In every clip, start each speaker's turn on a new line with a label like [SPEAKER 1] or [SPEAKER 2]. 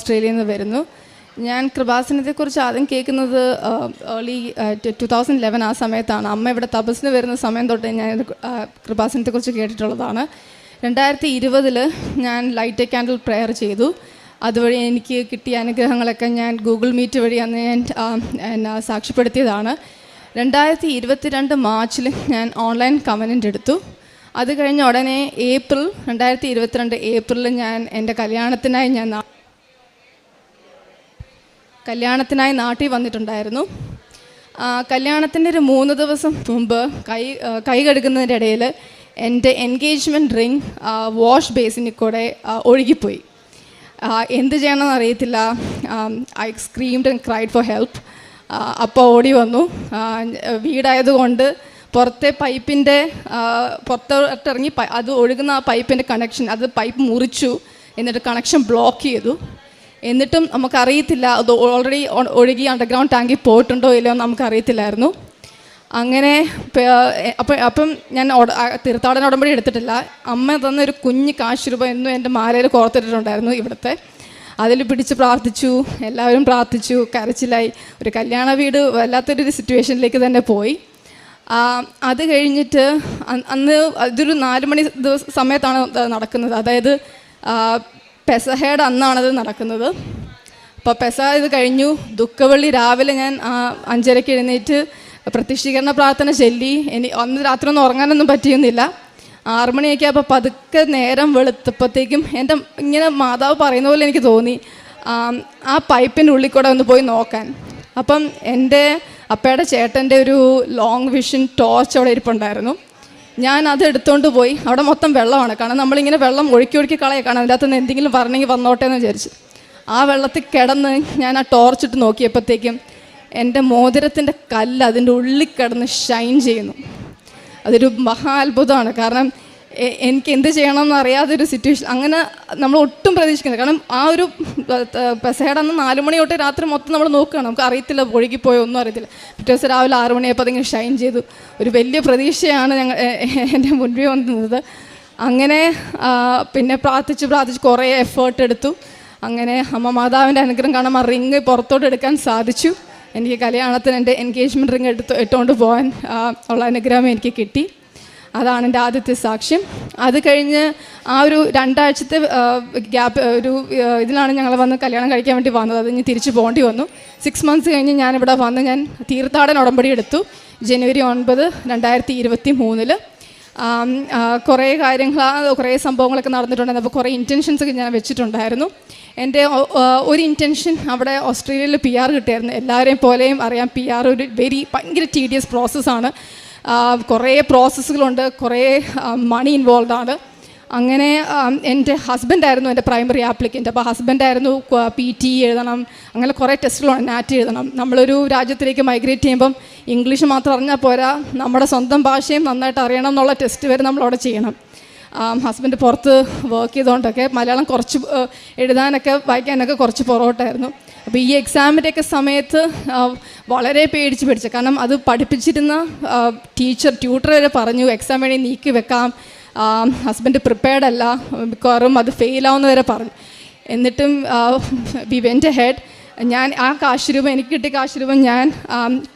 [SPEAKER 1] ഓസ്ട്രേലിയയിൽ നിന്ന് വരുന്നു. ഞാൻ കൃപാസനത്തെക്കുറിച്ച് ആദ്യം കേൾക്കുന്നത് ഏർലി 2011 ആ സമയത്താണ്. അമ്മ ഇവിടെ തപസ്സിന് വരുന്ന സമയം തൊട്ട് ഞാൻ കൃപാസനത്തെക്കുറിച്ച് കേട്ടിട്ടുള്ളതാണ്. 2020 ഞാൻ ലൈറ്റ് എ ക്യാൻഡിൽ പ്രെയർ ചെയ്തു. അതുവഴി എനിക്ക് കിട്ടിയ അനുഗ്രഹങ്ങളൊക്കെ ഞാൻ ഗൂഗിൾ മീറ്റ് വഴി അന്ന് ഞാൻ സാക്ഷ്യപ്പെടുത്തിയതാണ്. 2022 മാർച്ചിൽ ഞാൻ ഓൺലൈൻ കവനൻ്റ് എടുത്തു. അത് കഴിഞ്ഞ ഉടനെ 2022 ഏപ്രിലിൽ ഞാൻ എൻ്റെ കല്യാണത്തിനായി നാട്ടിൽ വന്നിട്ടുണ്ടായിരുന്നു. കല്യാണത്തിൻ്റെ ഒരു 3 ദിവസം മുമ്പ് കൈ കഴുകുന്നതിൻ്റെ ഇടയിൽ എൻ്റെ എൻഗേജ്മെൻറ്റ് റിങ് വാഷ് ബേസിനിൽ കൂടെ ഒഴുകിപ്പോയി. എന്ത് ചെയ്യണമെന്ന് അറിയത്തില്ല. I screamed and cried for help. അപ്പോൾ ഓടി വന്നു. വീടായതുകൊണ്ട് പുറത്തെ പൈപ്പിൻ്റെ പുറത്തോട്ടിറങ്ങി അത് ഒഴുകുന്ന ആ പൈപ്പിൻ്റെ കണക്ഷൻ, അത് പൈപ്പ് മുറിച്ചു, എന്നിട്ട് കണക്ഷൻ ബ്ലോക്ക് ചെയ്തു. എന്നിട്ടും നമുക്കറിയത്തില്ല അത് ഓൾറെഡി ഒഴുകി അണ്ടർഗ്രൗണ്ട് ടാങ്കിൽ പോയിട്ടുണ്ടോ ഇല്ലയോ എന്ന് നമുക്കറിയത്തില്ലായിരുന്നു. അങ്ങനെ അപ്പം ഞാൻ തീർത്ഥാടന ഉടമ്പടി എടുത്തിട്ടില്ല. അമ്മ തന്നൊരു കുഞ്ഞ് കാശ് രൂപ എന്നും എൻ്റെ മാലയിൽ കോർത്തിട്ടുണ്ടായിരുന്നു ഇവിടുത്തെ. അതിൽ പിടിച്ച് പ്രാർത്ഥിച്ചു, എല്ലാവരും പ്രാർത്ഥിച്ചു, കരച്ചിലായി. ഒരു കല്യാണ വീട് വല്ലാത്തൊരു സിറ്റുവേഷനിലേക്ക് തന്നെ പോയി. അത് കഴിഞ്ഞിട്ട് അന്ന് ഇതൊരു 4 മണി സമയത്താണ് നടക്കുന്നത്. അതായത് പെസഹയുടെ അന്നാണത് നടക്കുന്നത്. അപ്പോൾ പെസഹ ഇത് കഴിഞ്ഞു. ദുഃഖവെള്ളി രാവിലെ ഞാൻ 5:30 എഴുന്നേറ്റ് പ്രത്യക്ഷീകരണ പ്രാർത്ഥന ചൊല്ലി. അന്ന് രാത്രി ഒന്നും ഉറങ്ങാനൊന്നും പറ്റിയൊന്നുമില്ല. 6 മണിയൊക്കെ അപ്പോൾ പതുക്കെ നേരം വെളുത്തപ്പോഴത്തേക്കും എൻ്റെ ഇങ്ങനെ മാതാവ് പറയുന്ന പോലെ എനിക്ക് തോന്നി ആ പൈപ്പിൻ്റെ ഉള്ളിൽ കൂടെ ഒന്ന് പോയി നോക്കാൻ. അപ്പം എൻ്റെ അപ്പയുടെ ചേട്ടൻ്റെ ഒരു ലോങ് വിഷൻ ടോർച്ച് അവിടെ ഇരിപ്പുണ്ടായിരുന്നു. ഞാൻ അത് എടുത്തുകൊണ്ട് പോയി. അവിടെ മൊത്തം വെള്ളമാണ്. കാരണം നമ്മളിങ്ങനെ വെള്ളം ഒഴുക്കി കളയെ കാണാം. അതിൻ്റെ അകത്തുനിന്ന് എന്തെങ്കിലും പറഞ്ഞെങ്കിൽ വന്നോട്ടെ എന്ന് വിചാരിച്ചു. ആ വെള്ളത്തിൽ കിടന്ന് ഞാൻ ആ ടോർച്ചിട്ട് നോക്കിയപ്പോഴത്തേക്കും എൻ്റെ മോതിരത്തിൻ്റെ കല്ല് അതിൻ്റെ ഉള്ളിൽ കിടന്ന് ഷൈൻ ചെയ്യുന്നു. അതൊരു മഹാ അത്ഭുതമാണ്. കാരണം എനിക്ക് എന്ത് ചെയ്യണമെന്ന് അറിയാതൊരു സിറ്റുവേഷൻ. അങ്ങനെ നമ്മൾ ഒട്ടും പ്രതീക്ഷിക്കുന്നത്. കാരണം ആ ഒരു പെസഹയുടെ അന്ന് 4 മണി തൊട്ട് രാത്രി മൊത്തം നമ്മൾ നോക്കുകയാണ്. നമുക്ക് അറിയത്തില്ല, ഒഴുകിപ്പോയോ ഒന്നും അറിയത്തില്ല. പിറ്റേ ദിവസം രാവിലെ 6 മണിയായപ്പോൾ അതിങ്ങനെ ഷൈൻ ചെയ്തു. ഒരു വലിയ പ്രതീക്ഷയാണ് എൻ്റെ മുൻപിൽ വന്നത്. അങ്ങനെ പിന്നെ പ്രാർത്ഥിച്ച് കുറേ എഫേർട്ട് എടുത്തു. അങ്ങനെ അമ്മ മാതാവിൻ്റെ അനുഗ്രഹം കാണാൻ ആ റിങ് പുറത്തോട്ട് എടുക്കാൻ സാധിച്ചു. എനിക്ക് കല്യാണത്തിന് എൻ്റെ എൻഗേജ്മെൻറ്റ് റിങ് ഇട്ടുകൊണ്ട് പോകാൻ ഉള്ള അനുഗ്രഹം എനിക്ക് കിട്ടി. അതാണ് എൻ്റെ ആദ്യത്തെ സാക്ഷ്യം. അത് കഴിഞ്ഞ് ആ ഒരു 2 ആഴ്ചത്തെ ഗ്യാപ്പ് ഇതിലാണ് ഞങ്ങൾ വന്ന് കല്യാണം കഴിക്കാൻ വേണ്ടി വന്നത്. അത് ഇനി തിരിച്ചു പോകേണ്ടി വന്നു. 6 മന്ത്സ് കഴിഞ്ഞ് ഞാനിവിടെ വന്ന് ഞാൻ തീർത്ഥാടന ഉടമ്പടി എടുത്തു. ജനുവരി 9, 2023. കുറേ കുറേ സംഭവങ്ങളൊക്കെ നടന്നിട്ടുണ്ടായിരുന്നു. അപ്പോൾ കുറേ ഇൻറ്റൻഷൻസൊക്കെ ഞാൻ വെച്ചിട്ടുണ്ടായിരുന്നു. എൻ്റെ ഒരു ഇൻറ്റൻഷൻ അവിടെ ഓസ്ട്രേലിയയിൽ PR കിട്ടിയായിരുന്നു. എല്ലാവരെയും പോലെയും അറിയാം, PR ഒരു ഭയങ്കര ടീഡിയസ് പ്രോസസ്സാണ്. കുറേ പ്രോസസ്സുകളുണ്ട്, കുറേ മണി ഇൻവോൾവ് ആണ്. അങ്ങനെ എൻ്റെ ഹസ്ബൻഡായിരുന്നു എൻ്റെ പ്രൈമറി ആപ്ലിക്കൻ്റ്. അപ്പോൾ ഹസ്ബൻഡായിരുന്നു PT എഴുതണം, അങ്ങനെ കുറേ ടെസ്റ്റുകളുണ്ട്, NAT എഴുതണം. നമ്മളൊരു രാജ്യത്തിലേക്ക് മൈഗ്രേറ്റ് ചെയ്യുമ്പം ഇംഗ്ലീഷ് മാത്രം അറിഞ്ഞാൽ പോരാ, നമ്മുടെ സ്വന്തം ഭാഷയും നന്നായിട്ട് അറിയണം എന്നുള്ള ടെസ്റ്റ് വരെ നമ്മളവിടെ ചെയ്യണം. ഹസ്ബൻഡ് പുറത്ത് വർക്ക് ചെയ്തുകൊണ്ടൊക്കെ മലയാളം കുറച്ച് എഴുതാനൊക്കെ വായിക്കാനൊക്കെ കുറച്ച് പുറകോട്ടായിരുന്നു. അപ്പോൾ ഈ എക്സാമിൻ്റെയൊക്കെ സമയത്ത് വളരെ പേടിച്ച് കാരണം അത് പഠിപ്പിച്ചിരുന്ന ട്യൂട്ടർ വരെ പറഞ്ഞു എക്സാം വേണ്ടി നീക്കി വെക്കാം, ഹസ്ബൻഡ് പ്രിപ്പയർഡ് അല്ല, മിക്കവാറും അത് ഫെയിലാവുന്ന വരെ പറഞ്ഞു. എന്നിട്ടും വി വെൻറ്റ് ഹെഡ്. ഞാൻ ആ എനിക്ക് കിട്ടിയ കാശ് രൂപ ഞാൻ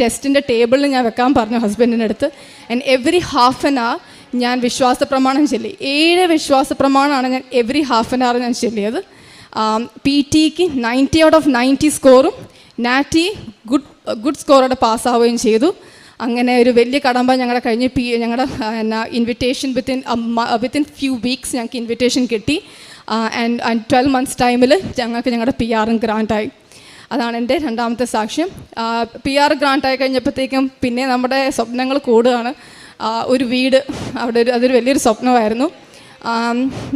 [SPEAKER 1] ടെസ്റ്റിൻ്റെ ടേബിളിൽ ഞാൻ വെക്കാൻ പറഞ്ഞു ഹസ്ബൻഡിൻ്റെ അടുത്ത്. And every half an hour ഞാൻ വിശ്വാസ പ്രമാണം ചൊല്ലി. 7 വിശ്വാസ പ്രമാണമാണ് ഞാൻ എവറി ഹാഫ് ആൻ അവർ ഞാൻ ചൊല്ലിയത്. PT-ക്ക് 90 out of 90 സ്കോറും NAT ഗുഡ് സ്കോറോടെ പാസ്സാവുകയും ചെയ്തു. അങ്ങനെ ഒരു വലിയ കടമ്പ ഞങ്ങളുടെ കഴിഞ്ഞ് ഞങ്ങളുടെ ഇൻവിറ്റേഷൻ വിത്തിൻ ഫ്യൂ വീക്സ് ഞങ്ങൾക്ക് ഇൻവിറ്റേഷൻ കിട്ടി. ആൻഡ് 12 months ടൈമിൽ ഞങ്ങളുടെ PR ഗ്രാൻറ്റായി. അതാണ് എൻ്റെ രണ്ടാമത്തെ സാക്ഷ്യം. PR ഗ്രാൻറ്റായി കഴിഞ്ഞപ്പോഴത്തേക്കും പിന്നെ നമ്മുടെ സ്വപ്നങ്ങൾ കൂടുകയാണ്. ഒരു വീട് അവിടെ അതൊരു വലിയൊരു സ്വപ്നമായിരുന്നു.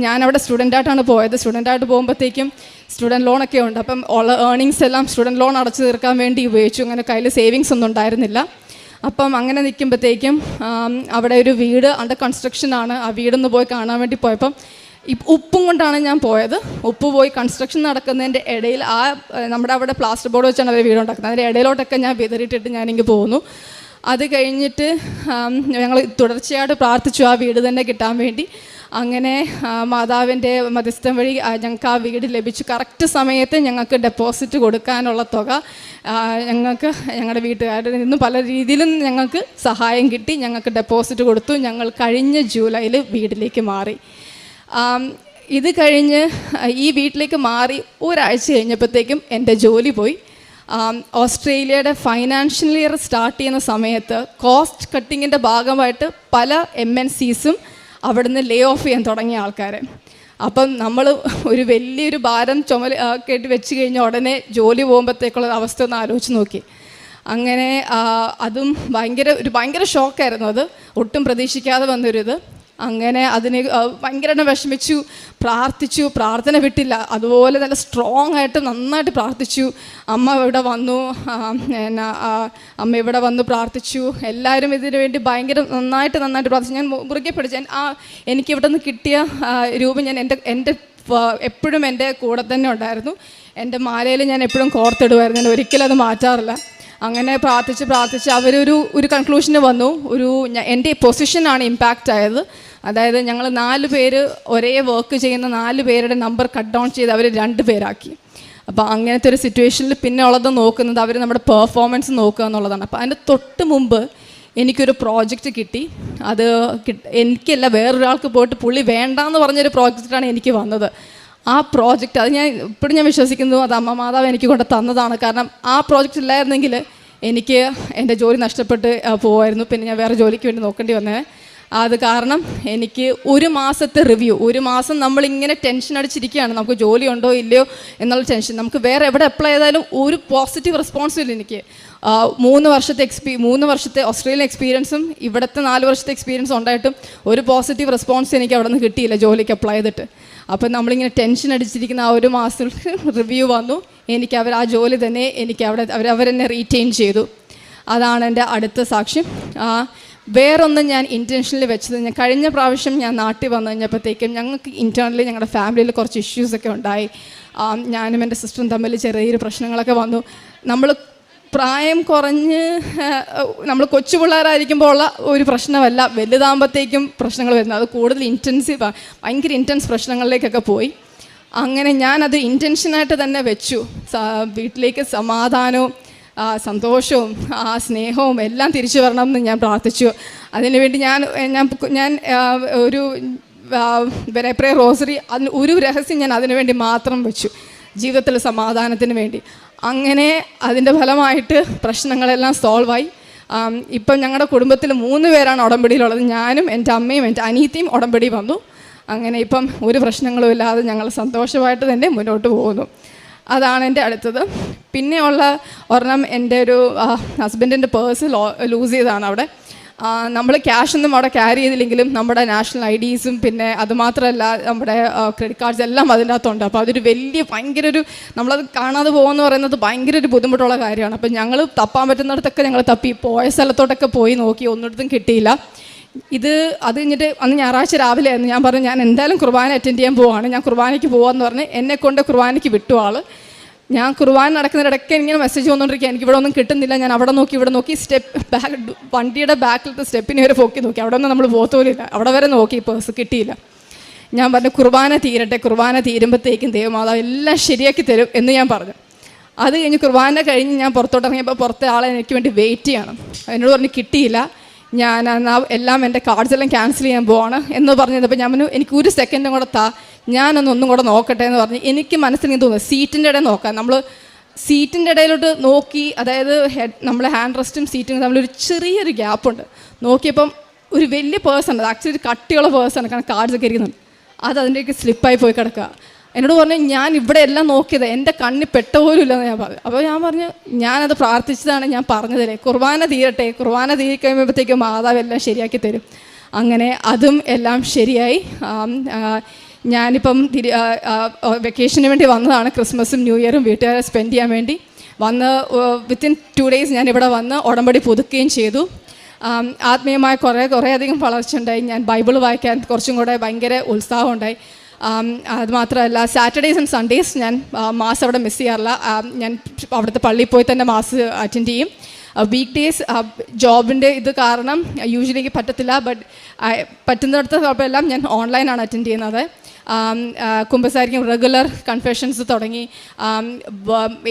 [SPEAKER 1] ഞാനവിടെ സ്റ്റുഡൻ്റായിട്ടാണ് പോയത്. സ്റ്റുഡൻ്റായിട്ട് പോകുമ്പോഴത്തേക്കും സ്റ്റുഡൻറ്റ് ലോണൊക്കെ ഉണ്ട്. അപ്പം ഉള്ള ഏർണിങ്സ് എല്ലാം സ്റ്റുഡൻറ്റ് ലോൺ അടച്ചു തീർക്കാൻ വേണ്ടി ഉപയോഗിച്ചു. അങ്ങനെ കയ്യിൽ സേവിങ്സ് ഒന്നും ഉണ്ടായിരുന്നില്ല. അപ്പം അങ്ങനെ നിൽക്കുമ്പോഴത്തേക്കും അവിടെ ഒരു വീട് അണ്ടർ കൺസ്ട്രക്ഷനാണ്. ആ വീടൊന്ന് പോയി കാണാൻ വേണ്ടി പോയപ്പം ഉപ്പും കൊണ്ടാണ് ഞാൻ പോയത്. ഉപ്പ് പോയി കൺസ്ട്രക്ഷൻ നടക്കുന്നതിൻ്റെ ഇടയിൽ നമ്മുടെ അവിടെ പ്ലാസ്റ്റർ ബോർഡ് വെച്ചാണ് അവർ വീടുണ്ടാക്കുന്നത്. അതിൻ്റെ ഇടയിലോട്ടൊക്കെ ഞാൻ വിതറിയിട്ടിട്ട് ഞാനിങ്ങ് പോകുന്നു. അത് കഴിഞ്ഞിട്ട് ഞങ്ങൾ തുടർച്ചയായിട്ട് പ്രാർത്ഥിച്ചു ആ വീട് തന്നെ കിട്ടാൻ വേണ്ടി. അങ്ങനെ മാതാവിൻ്റെ മധ്യസ്ഥം വഴി ഞങ്ങൾക്ക് ആ വീട് ലഭിച്ചു. കറക്റ്റ് സമയത്ത് ഞങ്ങൾക്ക് ഡെപ്പോസിറ്റ് കൊടുക്കാനുള്ള തുക ഞങ്ങൾക്ക് ഞങ്ങളുടെ വീട്ടുകാരിൽ നിന്നും പല രീതിയിലും ഞങ്ങൾക്ക് സഹായം കിട്ടി. ഞങ്ങൾക്ക് ഡെപ്പോസിറ്റ് കൊടുത്തു. ഞങ്ങൾ കഴിഞ്ഞ ജൂലൈയിൽ വീട്ടിലേക്ക് മാറി. ഇത് കഴിഞ്ഞ് ഈ വീട്ടിലേക്ക് മാറി ഒരാഴ്ച കഴിഞ്ഞപ്പോഴത്തേക്കും എൻ്റെ ജോലി പോയി. ഓസ്ട്രേലിയയുടെ ഫൈനാൻഷ്യൽ ഇയർ സ്റ്റാർട്ട് ചെയ്യുന്ന സമയത്ത് കോസ്റ്റ് കട്ടിങ്ങിൻ്റെ ഭാഗമായിട്ട് പല MNCs അവിടുന്ന് ലേ ഓഫ് ചെയ്യാൻ തുടങ്ങിയ ആൾക്കാരെ. അപ്പം നമ്മൾ ഒരു വലിയൊരു ഭാരം കേട്ടി വെച്ച് കഴിഞ്ഞാൽ ഉടനെ ജോലി പോകുമ്പോഴത്തേക്കുള്ള അവസ്ഥ ഒന്ന് ആലോചിച്ച് നോക്കി. അങ്ങനെ അതും ഭയങ്കര ഷോക്കായിരുന്നു. അത് ഒട്ടും പ്രതീക്ഷിക്കാതെ വന്നൊരിത്. അങ്ങനെ അതിന് ഭയങ്കരമായിട്ട് വിഷമിച്ചു, പ്രാർത്ഥിച്ചു, പ്രാർത്ഥന വിട്ടില്ല. അതുപോലെ നല്ല സ്ട്രോങ് ആയിട്ട് നന്നായിട്ട് പ്രാർത്ഥിച്ചു. അമ്മ ഇവിടെ വന്നു, അമ്മ ഇവിടെ വന്നു പ്രാർത്ഥിച്ചു. എല്ലാവരും ഇതിനു വേണ്ടി നന്നായിട്ട് പ്രാർത്ഥിച്ചു. ഞാൻ മുറുകെ പിടിച്ചു. എനിക്കിവിടെ നിന്ന് കിട്ടിയ രൂപ ഞാൻ എൻ്റെ എപ്പോഴും എൻ്റെ കൂടെ തന്നെ ഉണ്ടായിരുന്നു. എൻ്റെ മാലയിൽ ഞാൻ എപ്പോഴും കോർത്തിടുമായിരുന്നു. ഞാൻ ഒരിക്കലും അത് മാറ്റാറില്ല. അങ്ങനെ പ്രാർത്ഥിച്ച് അവരൊരു കൺക്ലൂഷന് വന്നു. എൻ്റെ പൊസിഷനാണ് ഇമ്പാക്റ്റ് ആയത്. അതായത് ഞങ്ങൾ 4 പേര് ഒരേ വർക്ക് ചെയ്യുന്ന 4 പേരുടെ നമ്പർ കട്ട് ഡൗൺ ചെയ്ത് അവർ 2 പേരാക്കി. അപ്പോൾ അങ്ങനത്തെ ഒരു സിറ്റുവേഷനിൽ പിന്നെ ഉള്ളത് നോക്കുന്നത് അവർ നമ്മുടെ പെർഫോമൻസ് നോക്കുക എന്നുള്ളതാണ്. അപ്പോൾ അതിൻ്റെ തൊട്ട് മുമ്പ് എനിക്കൊരു പ്രോജക്റ്റ് കിട്ടി. അത് എനിക്കല്ല, വേറൊരാൾക്ക് പോയിട്ട് പുള്ളി വേണ്ടാന്ന് പറഞ്ഞൊരു പ്രോജക്റ്റാണ് എനിക്ക് വന്നത്. ആ പ്രോജക്റ്റ് അത് ഇപ്പോഴും ഞാൻ വിശ്വസിക്കുന്നു അത് അമ്മ മാതാവ് എനിക്ക് കൊണ്ട് തന്നതാണ്. കാരണം ആ പ്രോജക്റ്റ് ഇല്ലായിരുന്നെങ്കിൽ എനിക്ക് എൻ്റെ ജോലി നഷ്ടപ്പെട്ട് പോകുമായിരുന്നു. പിന്നെ ഞാൻ വേറെ ജോലിക്ക് വേണ്ടി നോക്കേണ്ടി വന്നേ. അത് കാരണം എനിക്ക് 1 മാസത്തെ റിവ്യൂ, 1 മാസം നമ്മളിങ്ങനെ ടെൻഷൻ അടിച്ചിരിക്കുകയാണ്, നമുക്ക് ജോലി ഉണ്ടോ ഇല്ലയോ എന്നുള്ള ടെൻഷൻ. നമുക്ക് വേറെ എവിടെ അപ്ലൈ ചെയ്താലും ഒരു പോസിറ്റീവ് റെസ്പോൺസും ഇല്ല. എനിക്ക് 3 വർഷത്തെ ഓസ്ട്രേലിയൻ എക്സ്പീരിയൻസും ഇവിടുത്തെ 4 വർഷത്തെ എക്സ്പീരിയൻസും ഉണ്ടായിട്ടും ഒരു പോസിറ്റീവ് റെസ്പോൺസ് എനിക്ക് അവിടെ നിന്ന് കിട്ടിയില്ല ജോലിക്ക് അപ്ലൈ ചെയ്തിട്ട്. അപ്പം നമ്മളിങ്ങനെ ടെൻഷൻ അടിച്ചിരിക്കുന്ന ആ 1 മാസം റിവ്യൂ വന്നു. എനിക്ക് ആ ജോലി തന്നെ എനിക്ക് അവരെന്നെ റീറ്റെയിൻ ചെയ്തു. അതാണ് എൻ്റെ അടുത്ത സാക്ഷ്യം. വേറൊന്നും ഞാൻ ഇൻറ്റൻഷനിൽ വെച്ചത്, ഞാൻ കഴിഞ്ഞ പ്രാവശ്യം ഞാൻ നാട്ടിൽ വന്നു കഴിഞ്ഞപ്പോഴത്തേക്കും ഞങ്ങൾക്ക് ഇൻറ്റേർണലി ഞങ്ങളുടെ ഫാമിലിയിൽ കുറച്ച് ഇഷ്യൂസൊക്കെ ഉണ്ടായി. ഞാനും എൻ്റെ സിസ്റ്ററും തമ്മിൽ ചെറിയൊരു പ്രശ്നങ്ങളൊക്കെ വന്നു. നമ്മൾ പ്രായം കുറഞ്ഞ് നമ്മൾ കൊച്ചു പിള്ളേരായിരിക്കുമ്പോൾ ഉള്ള ഒരു പ്രശ്നമല്ല, വലുതാകുമ്പോഴത്തേക്കും പ്രശ്നങ്ങൾ വരുന്നത്. അത് കൂടുതൽ ഭയങ്കര ഇൻറ്റൻസ് പ്രശ്നങ്ങളിലേക്കൊക്കെ പോയി. അങ്ങനെ ഞാനത് ഇൻറ്റൻഷനായിട്ട് തന്നെ വെച്ചു. വീട്ടിലേക്ക് സമാധാനവും സന്തോഷവും സ്നേഹവും എല്ലാം തിരിച്ചു വരണമെന്ന് ഞാൻ പ്രാർത്ഥിച്ചു. അതിനുവേണ്ടി ഞാൻ ഒരു പ്രേ റോസറി, അതിന് ഒരു രഹസ്യം ഞാൻ അതിനുവേണ്ടി മാത്രം വെച്ചു, ജീവിതത്തിൽ സമാധാനത്തിന് വേണ്ടി. അങ്ങനെ അതിൻ്റെ ഫലമായിട്ട് പ്രശ്നങ്ങളെല്ലാം സോൾവായി. ഇപ്പം ഞങ്ങളുടെ കുടുംബത്തിൽ 3 പേരാണ് ഉടമ്പടിയിലുള്ളത്. ഞാനും എൻ്റെ അമ്മയും എൻ്റെ അനിയത്തിയും ഉടമ്പടി വന്നു. അങ്ങനെ ഇപ്പം ഒരു പ്രശ്നങ്ങളും ഇല്ലാതെ ഞങ്ങൾ സന്തോഷമായിട്ട് തന്നെ മുന്നോട്ട് പോകുന്നു. അതാണ് എൻ്റെ അടുത്തത്. പിന്നെയുള്ള ഒരെണ്ണം, എൻ്റെ ഒരു ഹസ്ബൻഡിൻ്റെ പേഴ്സ് ലൂസ് ചെയ്തതാണ്. അവിടെ നമ്മൾ ക്യാഷൊന്നും അവിടെ ക്യാരി ചെയ്തില്ലെങ്കിലും നമ്മുടെ നാഷണൽ IDs പിന്നെ അതുമാത്രമല്ല നമ്മുടെ ക്രെഡിറ്റ് കാർഡ്സ് എല്ലാം അതിൻ്റെ അകത്തുണ്ട്. അപ്പോൾ അതൊരു ഭയങ്കര നമ്മളത് കാണാതെ പോകുമെന്ന് പറയുന്നത് ഭയങ്കര ഒരു ബുദ്ധിമുട്ടുള്ള കാര്യമാണ്. അപ്പോൾ ഞങ്ങൾ തപ്പാൻ പറ്റുന്നിടത്തൊക്കെ ഞങ്ങൾ തപ്പി, പോയ സ്ഥലത്തോട്ടൊക്കെ പോയി നോക്കി, ഒന്നിടത്തും കിട്ടിയില്ല. അത് കഴിഞ്ഞിട്ട് അന്ന് ഞായറാഴ്ച രാവിലെ ആയിരുന്നു. ഞാൻ പറഞ്ഞു ഞാൻ എന്തായാലും കുർബാന അറ്റൻഡ് ചെയ്യാൻ പോവാണ്, ഞാൻ കുർബാനയ്ക്ക് പോകാമെന്ന് പറഞ്ഞ് എന്നെക്കൊണ്ട് കുർബാനയ്ക്ക് വിട്ടു ആൾ. ഞാൻ കുർബാന നടക്കുന്നതിടയ്ക്ക് ഇങ്ങനെ മെസ്സേജ് വന്നുകൊണ്ടിരിക്കുക, എനിക്ക് ഇവിടെ ഒന്നും കിട്ടുന്നില്ല. ഞാൻ അവിടെ നോക്കി ഇവിടെ നോക്കി, വണ്ടിയുടെ ബാക്കിലത്തെ സ്റ്റെപ്പിന് വരെ പൊക്കി നോക്കി, അവിടെ ഒന്നും നമ്മൾ പോകത്തോലില്ല. അവിടെ വരെ നോക്കി, പേഴ്സ് കിട്ടിയില്ല. ഞാൻ പറഞ്ഞു കുർബാന തീരട്ടെ, കുർബാന തീരുമ്പോഴത്തേക്കും ദൈവമാതാവ് എല്ലാം ശരിയാക്കി തരും എന്ന് ഞാൻ പറഞ്ഞു. അത് കഴിഞ്ഞ് കുർബാന കഴിഞ്ഞ് ഞാൻ പുറത്തോട്ടിറങ്ങിയപ്പോൾ പുറത്തെ ആളെ എനിക്ക് വേണ്ടി വെയിറ്റ് ചെയ്യണം. എന്നോട് പറഞ്ഞ് കിട്ടിയില്ല, ഞാൻ എല്ലാം എൻ്റെ കാർഡ്സ് എല്ലാം ക്യാൻസൽ ചെയ്യാൻ പോവാണ് എന്ന് പറഞ്ഞപ്പോൾ ഞാൻ പറഞ്ഞു എനിക്ക് 1 സെക്കൻഡും കൂടെ ഒന്നും കൂടെ നോക്കട്ടെ എന്ന് പറഞ്ഞ് എനിക്ക് മനസ്സിൽ തോന്നുന്നു സീറ്റിൻ്റെ ഇടയിൽ നോക്കാം. നമ്മൾ സീറ്റിൻ്റെ ഇടയിലോട്ട് നോക്കി, അതായത് നമ്മളെ ഹാൻഡ് റെസ്റ്റും സീറ്റും തമ്മിലൊരു ചെറിയൊരു ഗ്യാപ്പുണ്ട്. നോക്കിയപ്പം ഒരു വലിയ പേഴ്സാണ്, അത് ആക്ച്വലി കട്ടിയുള്ള പേഴ്സാണ്, കാരണം കാർഡ്സൊക്കെ ഇരിക്കുന്നുണ്ട്. അതിൻ്റെയൊക്കെ സ്ലിപ്പായി പോയി കിടക്കുക. എന്നോട് പറഞ്ഞു ഞാൻ ഇവിടെ എല്ലാം നോക്കിയത്, എൻ്റെ കണ്ണിൽ പെട്ട പോലും ഇല്ലെന്ന് ഞാൻ പറഞ്ഞു. അപ്പോൾ ഞാൻ പറഞ്ഞു ഞാനത് പ്രാർത്ഥിച്ചതാണ്, ഞാൻ പറഞ്ഞതല്ലേ കുർബാന തീരട്ടെ, കുർബാന തീരി കഴിയുമ്പോഴത്തേക്കും മാതാവ് എല്ലാം ശരിയാക്കി തരും. അങ്ങനെ അതും എല്ലാം ശരിയായി. ഞാനിപ്പം വെക്കേഷന് വേണ്ടി വന്നതാണ്, ക്രിസ്മസും ന്യൂ ഇയറും വീട്ടുകാരെ സ്പെൻഡ് ചെയ്യാൻ വേണ്ടി വന്ന് വിത്തിൻ 2 days ഞാനിവിടെ വന്ന് ഉടമ്പടി പുതുക്കുകയും ചെയ്തു. ആത്മീയമായ കുറേ അധികം വളർച്ച ഉണ്ടായി. ഞാൻ ബൈബിൾ വായിക്കാൻ കുറച്ചും കൂടെ ഭയങ്കര ഉത്സാഹം ഉണ്ടായി. അതുമാത്രമല്ല സാറ്റർഡേയ്സ് ആൻഡ് സൺഡേയ്സ് ഞാൻ മാസ് അവിടെ മിസ് ചെയ്യാറില്ല. ഞാൻ അവിടുത്തെ പള്ളിയിൽ പോയി തന്നെ മാസ് അറ്റൻഡ് ചെയ്യും. വീക്ക് ഡേയ്സ് ജോബിൻ്റെ ഇത് കാരണം യൂഷ്വലി എനിക്ക് പറ്റത്തില്ല. ബട്ട് പറ്റുന്നിടത്ത് കുഴപ്പമെല്ലാം ഞാൻ ഓൺലൈനാണ് അറ്റൻഡ് ചെയ്യുന്നത്. കുമ്പസാരിക്കും, റെഗുലർ കൺഫെഷൻസ് തുടങ്ങി.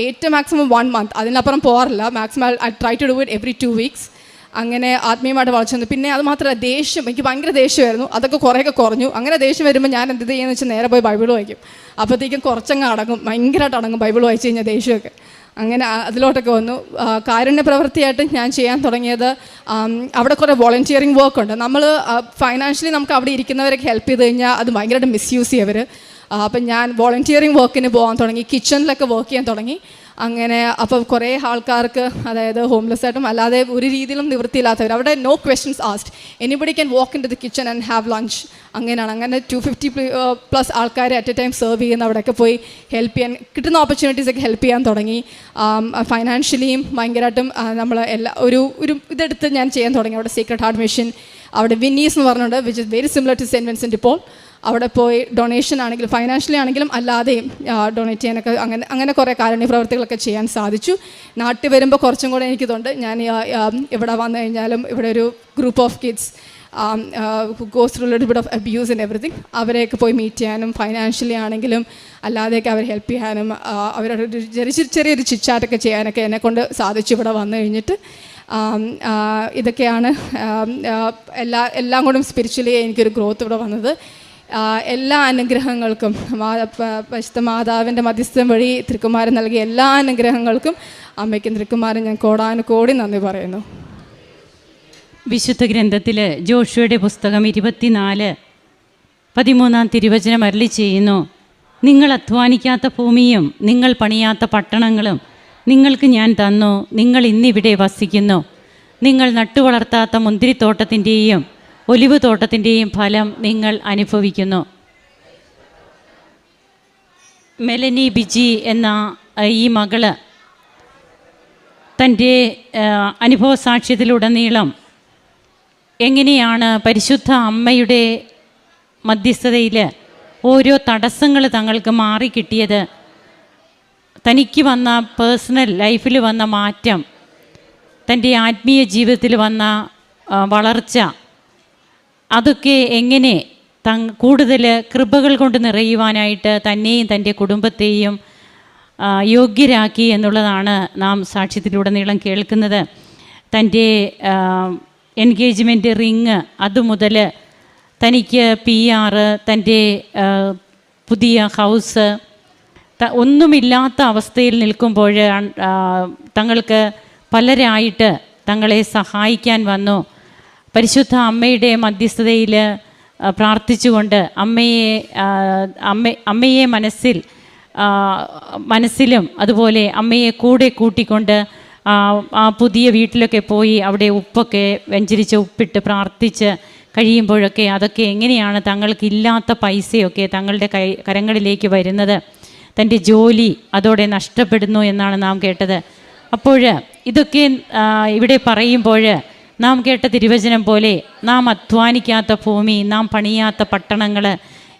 [SPEAKER 1] ഏറ്റവും മാക്സിമം 1 month, അതിനപ്പുറം പോകാറില്ല. Maximum I try to do it every 2 weeks. അങ്ങനെ ആത്മീയമായിട്ട് വളർച്ചു വന്നു. പിന്നെ അത് മാത്രമല്ല, ദേഷ്യം, എനിക്ക് ഭയങ്കര ദേഷ്യമായിരുന്നു. അതൊക്കെ കുറേയൊക്കെ കുറഞ്ഞു. അങ്ങനെ ദേഷ്യം വരുമ്പോൾ ഞാൻ എന്ത് ചെയ്യുന്നത് വെച്ചാൽ നേരെ പോയി ബൈബിൾ വായിക്കും. അപ്പോഴത്തേക്കും കുറച്ചങ്ങ് അടങ്ങും, ഭയങ്കരമായിട്ട് അടങ്ങും ബൈബിൾ വായിച്ചു കഴിഞ്ഞാൽ ദേഷ്യമൊക്കെ. അങ്ങനെ അതിലോട്ടൊക്കെ വന്നു. കാരുണ്യ പ്രവൃത്തിയായിട്ട് ഞാൻ ചെയ്യാൻ തുടങ്ങിയത്, അവിടെ കുറേ വോളണ്ടിയറിങ് വർക്ക് ഉണ്ട്. നമ്മൾ ഫൈനാൻഷ്യലി നമുക്ക് അവിടെ ഇരിക്കുന്നവരൊക്കെ ഹെൽപ്പ് ചെയ്ത് കഴിഞ്ഞാൽ അത് ഭയങ്കരമായിട്ട് മിസ്യൂസ് ചെയ്യവർ. അപ്പം ഞാൻ വോളണ്ടിയറിങ് വർക്കിന് പോകാൻ തുടങ്ങി, കിച്ചണിലൊക്കെ വർക്ക് ചെയ്യാൻ തുടങ്ങി. അങ്ങനെ അപ്പോൾ കുറേ ആൾക്കാർക്ക്, അതായത് ഹോംലെസ് ആയിട്ടും അല്ലാതെ ഒരു രീതിയിലും നിവൃത്തിയില്ലാത്തവർ, അവിടെ no questions asked, anybody can walk in to the kitchen and have lunch. അങ്ങനെയാണ്. അങ്ങനെ 250+ ആൾക്കാരെ അറ്റ് എ ടൈം സെർവ് ചെയ്യുന്ന അവിടെയൊക്കെ പോയി ഹെൽപ്പ് ചെയ്യാൻ, കിട്ടുന്ന ഓപ്പർച്യൂണിറ്റീസൊക്കെ ഹെൽപ്പ് ചെയ്യാൻ തുടങ്ങി. ഫൈനാൻഷ്യലിയും ഭയങ്കരമായിട്ടും നമ്മൾ ഒരു ഇതെടുത്ത് ഞാൻ ചെയ്യാൻ തുടങ്ങി. അവിടെ സീക്രട്ട് ഹാർട്ട് മിഷൻ, അവിടെ വിന്നീസ് എന്ന് പറഞ്ഞുകൊണ്ട്, which is very similar to Saint Vincent ഇപ്പോൾ. അവിടെ പോയി ഡൊണേഷൻ ആണെങ്കിലും ഫൈനാൻഷ്യലി ആണെങ്കിലും അല്ലാതെയും ഡൊണേറ്റ് ചെയ്യാനൊക്കെ അങ്ങനെ കുറേ കാരുണ്യ പ്രവർത്തികളൊക്കെ ചെയ്യാൻ സാധിച്ചു. നാട്ടിൽ വരുമ്പോൾ കുറച്ചും കൂടെ എനിക്കിതുണ്ട്. ഞാൻ ഇവിടെ വന്നു കഴിഞ്ഞാലും ഇവിടെ ഒരു group of kids goes through little bit of abuse and everything, അവരെയൊക്കെ പോയി മീറ്റ് ചെയ്യാനും ഫൈനാൻഷ്യലി ആണെങ്കിലും അല്ലാതെയൊക്കെ അവരെ ഹെൽപ്പ് ചെയ്യാനും അവരുടെ ചെറിയൊരു ചിറ്റാറ്റൊക്കെ ചെയ്യാനൊക്കെ എന്നെക്കൊണ്ട് സാധിച്ചു ഇവിടെ വന്നു കഴിഞ്ഞിട്ട്. ഇതൊക്കെയാണ് എല്ലാം കൊണ്ടും സ്പിരിച്വലി എനിക്കൊരു ഗ്രോത്ത് ഇവിടെ വന്നത്. എല്ലാ അനുഗ്രഹങ്ങൾക്കും പരിശുദ്ധ മാതാവിൻ്റെ മധ്യസ്ഥം വഴി തിരുക്കുമാരൻ നൽകിയ എല്ലാ അനുഗ്രഹങ്ങൾക്കും അമ്മയ്ക്കും തിരുക്കുമാരൻ ഞാൻ കോടാനുകോടി നന്ദി പറയുന്നു.
[SPEAKER 2] വിശുദ്ധ ഗ്രന്ഥത്തിൽ ജോഷുവയുടെ പുസ്തകം 24:13 തിരുവചനം അരുളി ചെയ്യുന്നു: നിങ്ങൾ അധ്വാനിക്കാത്ത ഭൂമിയും നിങ്ങൾ പണിയാത്ത പട്ടണങ്ങളും നിങ്ങൾക്ക് ഞാൻ തന്നു. നിങ്ങൾ ഇന്നിവിടെ വസിക്കുന്നു. നിങ്ങൾ നട്ടുവളർത്താത്ത മുന്തിരിത്തോട്ടത്തിൻ്റെയും ഒലിവ് തോട്ടത്തിൻ്റെയും ഫലം നിങ്ങൾ അനുഭവിക്കുന്നു. മെലനി ബിജി എന്ന ഈ മകള് തൻ്റെ അനുഭവ സാക്ഷ്യത്തിലുടനീളം എങ്ങനെയാണ് പരിശുദ്ധ അമ്മയുടെ മധ്യസ്ഥതയിൽ ഓരോ തടസ്സങ്ങൾ തങ്ങൾക്ക് മാറിക്കിട്ടിയത്, തനിക്ക് വന്ന പേഴ്സണൽ ലൈഫിൽ വന്ന മാറ്റം, തൻ്റെ ആത്മീയ ജീവിതത്തിൽ വന്ന വളർച്ച, അതൊക്കെ എങ്ങനെ കൂടുതൽ കൃപകൾ കൊണ്ട് നിറയുവാനായിട്ട് തന്നെയും തൻ്റെ കുടുംബത്തെയും യോഗ്യരാക്കി എന്നുള്ളതാണ് നാം സാക്ഷ്യത്തിലുടനീളം കേൾക്കുന്നത്. തൻ്റെ എൻഗേജ്മെൻറ്റ് റിങ് അതുമുതൽ തനിക്ക് PR, തൻ്റെ പുതിയ ഹൗസ്, ഒന്നുമില്ലാത്ത അവസ്ഥയിൽ നിൽക്കുമ്പോൾ തങ്ങൾക്ക് പലരായിട്ട് തങ്ങളെ സഹായിക്കാൻ വന്നു. പരിശുദ്ധ അമ്മയുടെ മധ്യസ്ഥതയിൽ പ്രാർത്ഥിച്ചുകൊണ്ട് അമ്മയെ മനസ്സിലും അതുപോലെ അമ്മയെ കൂടെ കൂട്ടിക്കൊണ്ട് ആ പുതിയ വീട്ടിലൊക്കെ പോയി അവിടെ ഉപ്പൊക്കെ വെഞ്ചരിച്ച് ഉപ്പിട്ട് പ്രാർത്ഥിച്ച് കഴിയുമ്പോഴൊക്കെ അതൊക്കെ എങ്ങനെയാണ് തങ്ങൾക്കില്ലാത്ത പൈസയൊക്കെ തങ്ങളുടെ കരങ്ങളിലേക്ക് വരുന്നത്, തൻ്റെ ജോലി അതോടെ നഷ്ടപ്പെടുന്നു എന്നാണ് നാം കേട്ടത്. അപ്പോൾ ഇതൊക്കെ ഇവിടെ പറയുമ്പോൾ നാം കേട്ട തിരുവചനം പോലെ നാം അധ്വാനിക്കാത്ത ഭൂമി, നാം പണിയാത്ത പട്ടണങ്ങൾ,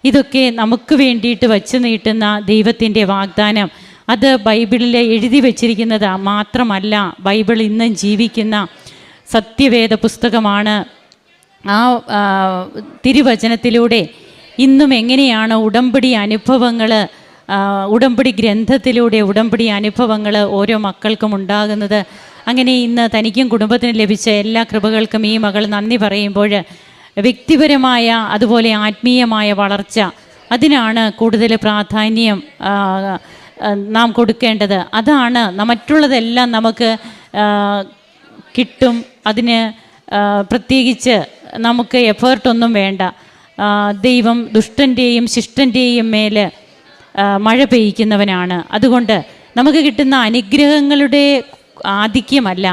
[SPEAKER 2] ഇതൊക്കെ നമുക്ക് വേണ്ടിയിട്ട് വച്ചു നീട്ടുന്ന ദൈവത്തിൻ്റെ വാഗ്ദാനം. അത് ബൈബിളിൽ എഴുതി വച്ചിരിക്കുന്നത് മാത്രമല്ല, ബൈബിൾ ഇന്നും ജീവിക്കുന്ന സത്യവേദ പുസ്തകമാണ്. ആ തിരുവചനത്തിലൂടെ ഇന്നും എങ്ങനെയാണ് ഉടമ്പടി അനുഭവങ്ങൾ, ഉടമ്പടി ഗ്രന്ഥത്തിലൂടെ ഉടമ്പടി അനുഭവങ്ങൾ ഓരോ മക്കൾക്കും ഉണ്ടാകുന്നത്. അങ്ങനെ ഇന്ന് തനിക്കും കുടുംബത്തിനും ലഭിച്ച എല്ലാ കൃപകൾക്കും ഈ മകൾ നന്ദി പറയുമ്പോൾ വ്യക്തിപരമായ അതുപോലെ ആത്മീയമായ വളർച്ച, അതിനാണ് കൂടുതൽ പ്രാധാന്യം നാം കൊടുക്കേണ്ടത്. അതാണ് മറ്റുള്ളതെല്ലാം നമുക്ക് കിട്ടും. അതിന് പ്രത്യേകിച്ച് നമുക്ക് എഫേർട്ടൊന്നും വേണ്ട. ദൈവം ദുഷ്ടൻ്റെയും ശിഷ്ടൻ്റെയും മേൽ മഴ പെയ്യ്ക്കുന്നവനാണ്. അതുകൊണ്ട് നമുക്ക് കിട്ടുന്ന അനുഗ്രഹങ്ങളുടെ ആധിക്യമല്ല,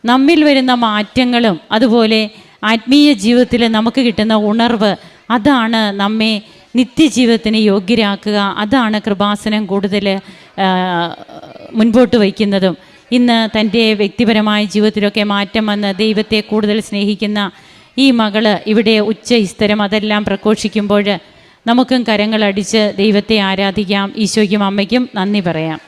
[SPEAKER 2] നമ്മിൽ വരുന്ന മാറ്റങ്ങളും അതുപോലെ ആത്മീയ ജീവിതത്തിൽ നമുക്ക് കിട്ടുന്ന ഉണർവ്, അതാണ് നമ്മെ നിത്യജീവിതത്തിന് യോഗ്യരാക്കുക. അതാണ് കൃപാസനം കൂടുതൽ മുൻപോട്ട് വയ്ക്കുന്നതും. ഇന്ന് തൻ്റെ വ്യക്തിപരമായ ജീവിതത്തിലൊക്കെ മാറ്റം വന്ന് ദൈവത്തെ കൂടുതൽ സ്നേഹിക്കുന്ന ഈ മകള് ഇവിടെ ഉച്ചസ്ഥരം അതെല്ലാം പ്രഘോഷിക്കുമ്പോൾ നമുക്കും കരങ്ങളടിച്ച് ദൈവത്തെ ആരാധിക്കാം. ഈശോയ്ക്കും അമ്മയ്ക്കും നന്ദി പറയാം.